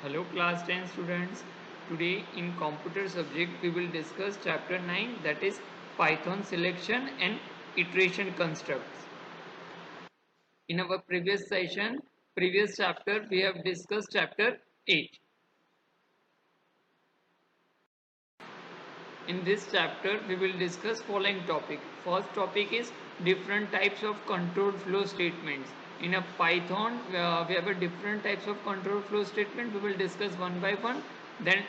Hello class 10 students. Today in computer subject we will discuss chapter 9, that is Python selection and iteration constructs. In our previous chapter we have discussed chapter 8. In this chapter we will discuss following topic. First topic is different types of control flow statements. In a Python we have a different types of control flow statement. We will discuss one by one. Then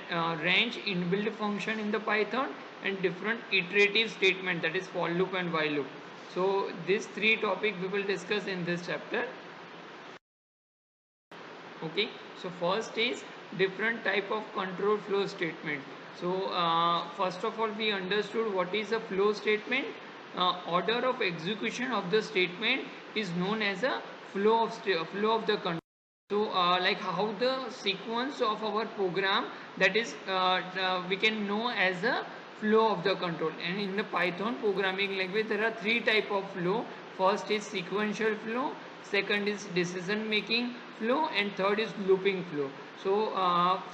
range inbuilt function in the Python and different iterative statement, that is for loop and while loop. So these three topics we will discuss in this chapter. Okay, so first is different type of control flow statement. So first of all we understood what is a flow statement. Order of execution of the statement is known as a flow of the control. So like how the sequence of our program, that is we can know as a flow of the control. And in the Python programming language there are three type of flow. First is sequential flow, second is decision making flow, and third is looping flow. So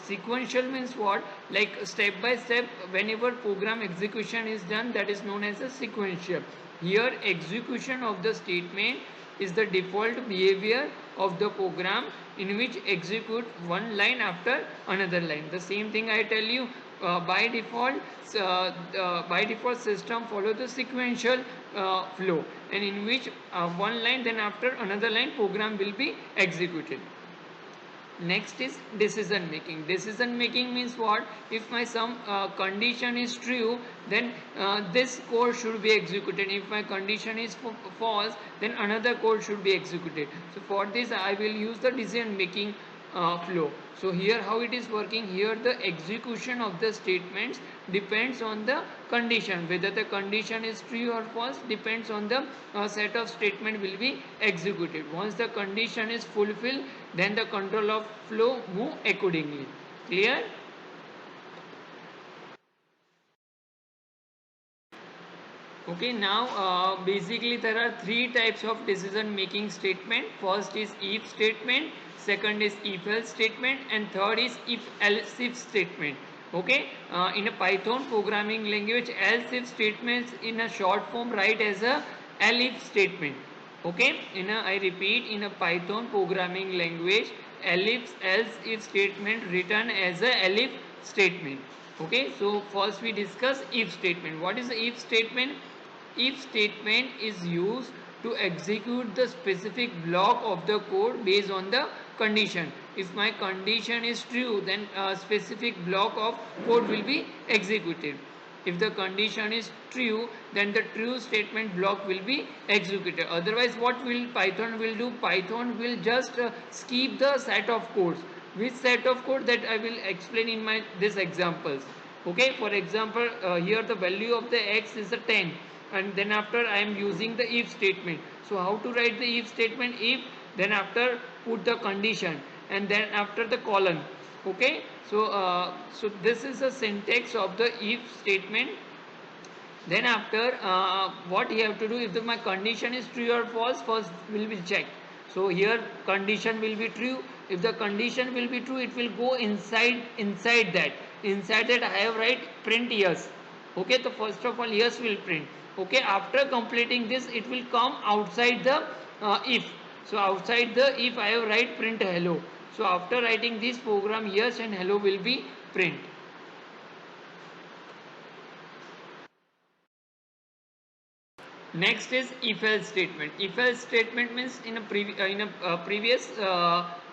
sequential means what? Like step by step, whenever program execution is done, that is known as a sequential. Here execution of the statement is the default behavior of the program, in which execute one line after another line. The same thing I tell you, by default system follow the sequential flow, and in which one line then after another line program will be executed. Next is decision making. Decision making means what? If my some condition is true, then this code should be executed. If my condition is false, then another code should be executed. So for this I will use the decision making flow. So here how it is working, here the execution of the statements depends on the condition. Whether the condition is true or false depends on the set of statement will be executed. Once the condition is fulfilled, then the control of flow move accordingly. Clear? Okay, now basically there are three types of decision making statement. First is if statement, second is if else statement, and third is if else if statement. Okay, in a Python programming language, else if statements in a short form write as a elif statement. Okay, I repeat, in a Python programming language, else if statement written as a elif statement. Okay, so first we discuss if statement. What is the if statement? If statement is used to execute the specific block of the code based on the condition. If my condition is true, then a specific block of code will be executed. If the condition is true, then the true statement block will be executed. Otherwise what will Python will do? Python will just skip the set of codes. Which set of code, that I will explain in my this examples. Okay, for example, here the value of the x is a 10, and then after I am using the if statement. So how to write the if statement? If, then after put the condition, and then after the colon. Okay, so this is the syntax of the if statement. Then after what you have to do, if my condition is true or false, first will be checked. So here condition will be true. If the condition will be true, it will go inside that I have write print yes. Okay, so first of all yes will print. Okay, after completing this, it will come outside the if. So outside the if I have write print hello. So after writing this program, yes and hello will be print. Next is if else statement. If else statement means in a previous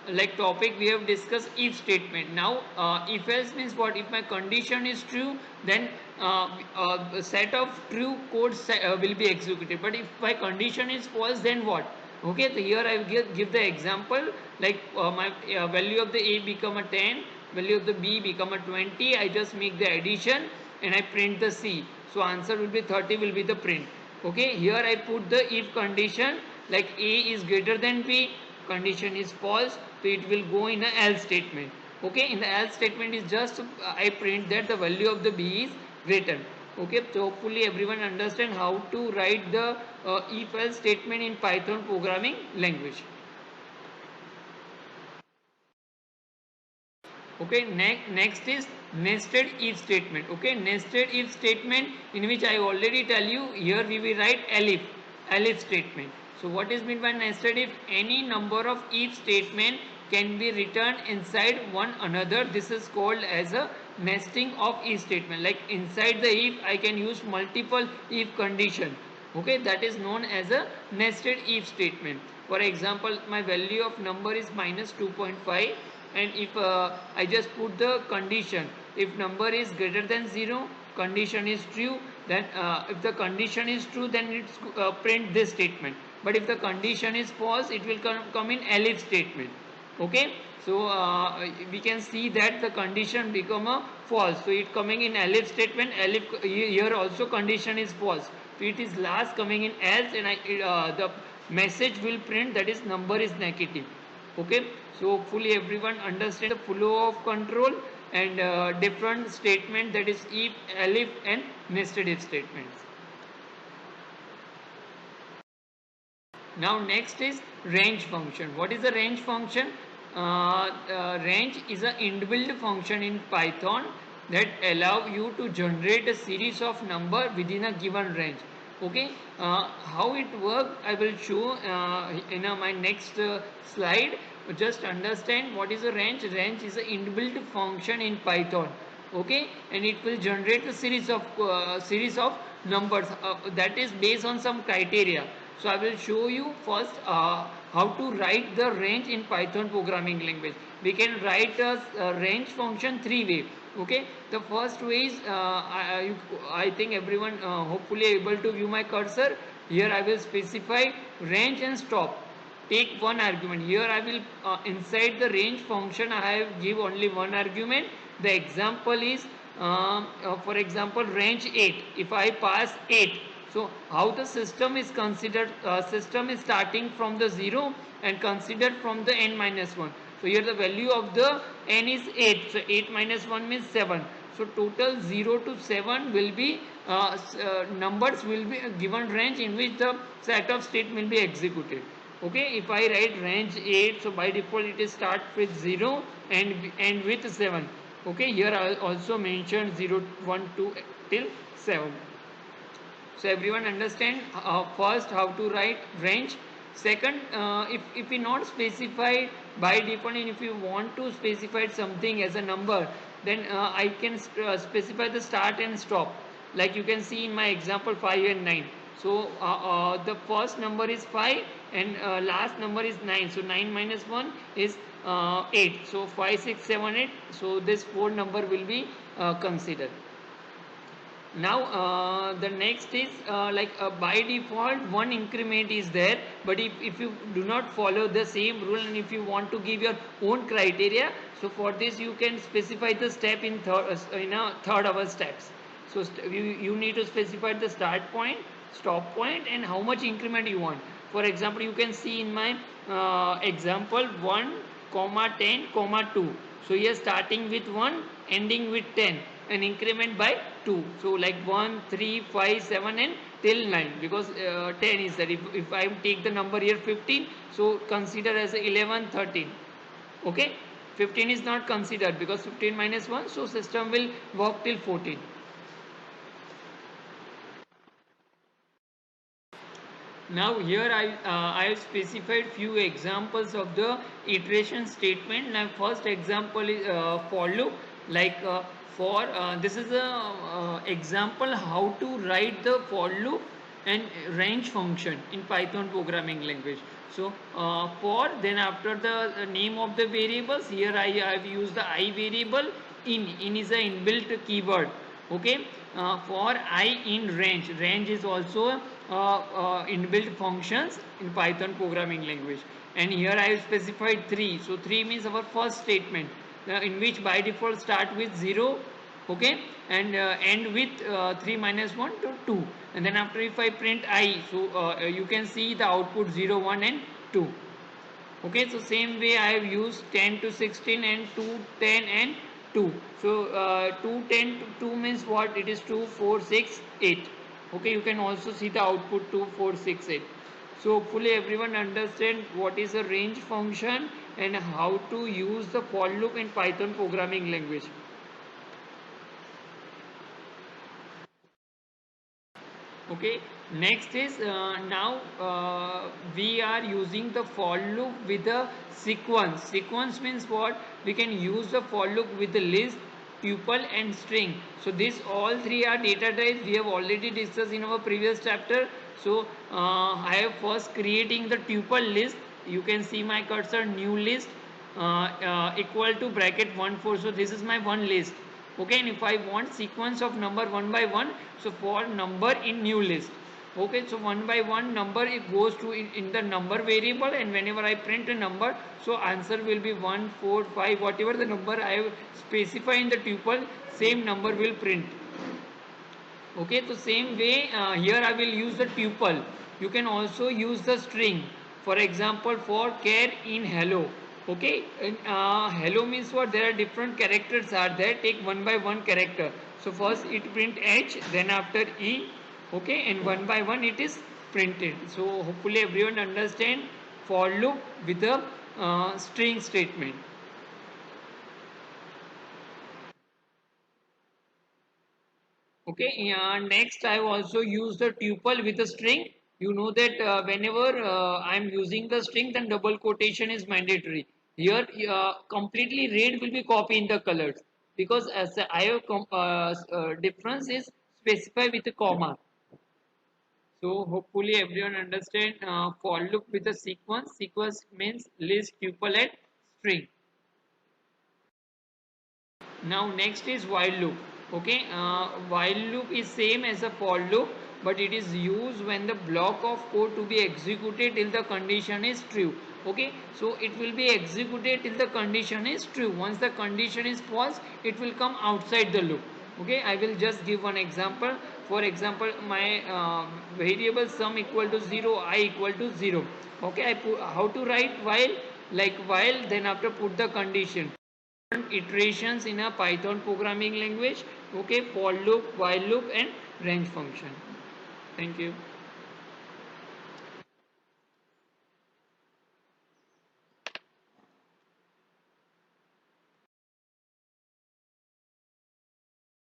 like topic we have discussed if statement. Now if else means what? If my condition is true, then a set of true codes will be executed. But if my condition is false, then what? Okay, so here I will give the example, like my value of the a become a 10, value of the b become a 20. I just make the addition and I print the c. So answer will be 30 will be the print. Okay, here I put the if condition, like a is greater than b, condition is false, so it will go in a else statement. Okay, in the else statement is just I print that the value of the b is greater. Okay, so hopefully everyone understand how to write the if else statement in Python programming language. Okay, next is nested if statement. Okay, nested if statement, in which I already tell you, here we will write elif statement. So what is meant by nested if? Any number of if statement can be written inside one another. This is called as a nesting of if statement. Like inside the if I can use multiple if condition. Okay, that is known as a nested if statement. For example, my value of number is minus 2.5, and if I just put the condition, if number is greater than 0, condition is true, then if the condition is true, then it's print this statement. But if the condition is false, it will come in elif statement. Okay, so we can see that the condition become a false, so it coming in elif statement. Elif, here also condition is false, so it is last coming in else, and the message will print that is number is negative. Okay, so hopefully everyone understand the flow of control and different statement, that is if, elif and nested if statements. Now next is range function. What is the range function? Range is an inbuilt function in Python that allow you to generate a series of number within a given range. Okay, how it works I will show in my next slide. Just understand what is a range. Range is an inbuilt function in Python. Okay, and it will generate a series of numbers that is based on some criteria. So I will show you first how to write the range in Python programming language. We can write a range function three way. Okay, the first way is I think everyone hopefully able to view my cursor. Here I will specify range and stop. Take one argument. Here I will inside the range function I have give only one argument. The example is for example range 8. If I pass 8, so how the system is considered? System is starting from the 0 and considered from the n minus 1. So here the value of the n is 8. So 8 minus 1 means 7. So total 0 to 7 will be numbers will be a given range in which the set of state will be executed. Okay, if I write range 8, so by default it is start with 0 and end with 7. Okay, here I also mentioned 0, 1, 2 till 7. So everyone understand first how to write range. Second, if we not specify by default, and if you want to specify something as a number, then I can specify the start and stop. Like you can see in my example 5 and 9. So the first number is 5 and last number is 9. So 9 minus 1 is 8. So 5, 6, 7, 8. So this 4 number will be considered. Now the next is by default one increment is there, but if you do not follow the same rule and if you want to give your own criteria, so for this you can specify the step in third of steps. So you need to specify the start point, stop point, and how much increment you want. For example, you can see in my example 1, 10, 2. So here starting with 1, ending with 10, and increment by 2. So like 1, 3, 5, 7 and till 9, because 10 is there. If I take the number here 15, so consider as 11, 13. Okay, 15 is not considered because 15 minus 1, so system will work till 14. Now here I have specified few examples of the iteration statement. Now first example is for loop. Like for this is a example how to write the for loop and range function in Python programming language. So for, then after the name of the variables, here I have used the I variable. In is an inbuilt keyword. Okay, for I in range. Range is also inbuilt functions in Python programming language. And here I have specified 3. So 3 means our first statement in which by default start with 0. Okay, and end with 3 minus 1 to 2. And then after if I print I, so you can see the output 0, 1 and 2. Okay, so same way I have used 10 to 16 and 2, 10 and 2. So 2, 10 to 2 means what? It is 2, 4, 6, 8. Okay, you can also see the output 2, 4, 6, 8. So hopefully everyone understand what is a range function and how to use the for loop in Python programming language. Okay, next is now we are using the for loop with a sequence. Sequence means what? We can use the for loop with the list, tuple and string. So this all three are data types we have already discussed in our previous chapter. So I have first creating the tuple list. You can see my cursor, new list equal to bracket 1 4. So this is my one list. Okay, and if I want sequence of number one by one, so for number in new list. Okay, so one by one number it goes to in the number variable, and whenever I print a number, so answer will be 1 4 5, whatever the number I have specified in the tuple, same number will print. Okay, so same way here I will use the tuple. You can also use the string. For example, for care in hello. Okay, and, hello means what? There are different characters are there. Take one by one character. So first it print H, then after E. Okay, and one by one it is printed. So hopefully everyone understand for loop with a string statement. Okay, yeah, next I also use the tuple with a string. You know that whenever I'm using the string, then double quotation is mandatory. Here, completely red will be copied in the colors because as I have difference is specified with a comma. So hopefully everyone understand for loop with a sequence. Sequence means list, tuple, and string. Now next is while loop. Okay, while loop is same as a for loop, but it is used when the block of code to be executed till the condition is true. Okay, so it will be executed till the condition is true. Once the condition is false, it will come outside the loop. Okay, I will just give one example. For example, my variable sum equal to 0, I equal to 0. Okay, I put how to write while, like while, then after put the condition iterations in a Python programming language. Okay, for loop, while loop, and range function. Thank you.